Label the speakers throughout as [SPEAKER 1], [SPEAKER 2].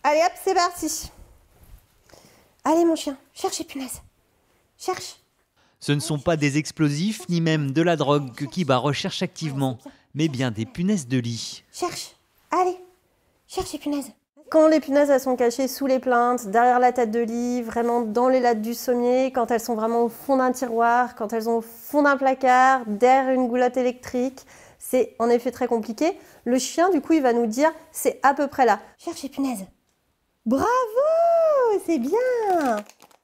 [SPEAKER 1] Allez hop, c'est parti. Allez mon chien, cherche les punaises. Cherche.
[SPEAKER 2] Ce ne sont pas des explosifs, ni même de la drogue que Kiba recherche activement, mais bien des punaises de lit.
[SPEAKER 1] Cherche. Allez, cherche les punaises. Quand les punaises elles sont cachées sous les plinthes, derrière la tête de lit, vraiment dans les lattes du sommier, quand elles sont vraiment au fond d'un tiroir, quand elles sont au fond d'un placard, derrière une goulotte électrique, c'est en effet très compliqué. Le chien, du coup, il va nous dire c'est à peu près là. Cherche les punaises. Bravo, c'est bien.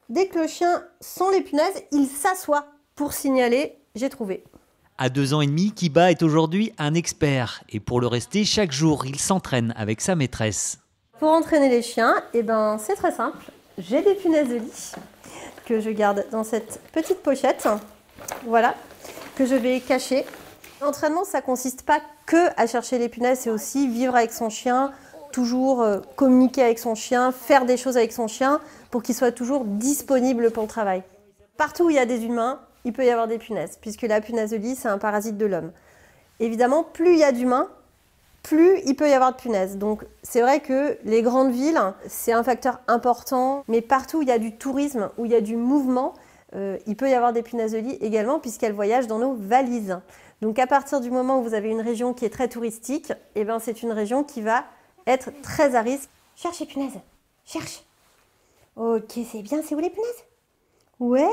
[SPEAKER 1] Dès que le chien sent les punaises, il s'assoit pour signaler j'ai trouvé.
[SPEAKER 2] À 2 ans et demi, Kiba est aujourd'hui un expert. Et pour le rester, chaque jour, il s'entraîne avec sa maîtresse.
[SPEAKER 1] Pour entraîner les chiens, eh ben, c'est très simple. J'ai des punaises de lit que je garde dans cette petite pochette, voilà, que je vais cacher. L'entraînement, ça consiste pas que à chercher les punaises, c'est aussi vivre avec son chien, toujours communiquer avec son chien, faire des choses avec son chien pour qu'il soit toujours disponible pour le travail. Partout où il y a des humains, il peut y avoir des punaises, puisque la punaise de lit, c'est un parasite de l'homme. Évidemment, plus il y a d'humains, plus il peut y avoir de punaises. Donc c'est vrai que les grandes villes, c'est un facteur important, mais partout où il y a du tourisme, où il y a du mouvement, il peut y avoir des punaises de lit également, puisqu'elles voyagent dans nos valises. Donc à partir du moment où vous avez une région qui est très touristique, eh ben, c'est une région qui va être très à risque. Cherche les punaises, cherche. Ok, c'est bien, c'est où les punaises? Ouais,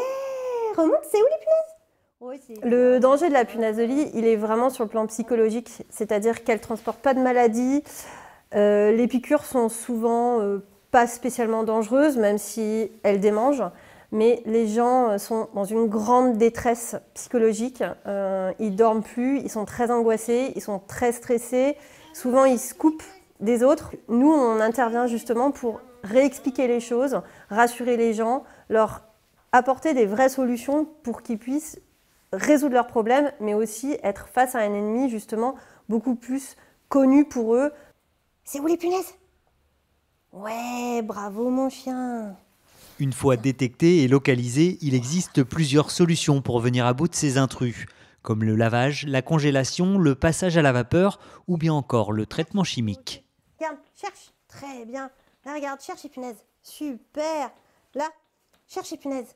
[SPEAKER 1] remonte, c'est où les punaises? Le danger de la punaise de lit, il est vraiment sur le plan psychologique, c'est-à-dire qu'elle ne transporte pas de maladie. Les piqûres sont souvent pas spécialement dangereuses, même si elles démangent. Mais les gens sont dans une grande détresse psychologique. Ils dorment plus, ils sont très angoissés, ils sont très stressés. Souvent, ils se coupent des autres. Nous, on intervient justement pour réexpliquer les choses, rassurer les gens, leur apporter des vraies solutions pour qu'ils puissent résoudre leurs problèmes, mais aussi être face à un ennemi justement beaucoup plus connu pour eux. C'est où les punaises? Ouais, bravo mon chien.
[SPEAKER 2] Une fois détecté et localisé, il existe plusieurs solutions pour venir à bout de ces intrus, comme le lavage, la congélation, le passage à la vapeur ou bien encore le traitement chimique.
[SPEAKER 1] Regarde, cherche. Très bien. Là, regarde, cherche les punaises. Super. Là, cherche les punaises.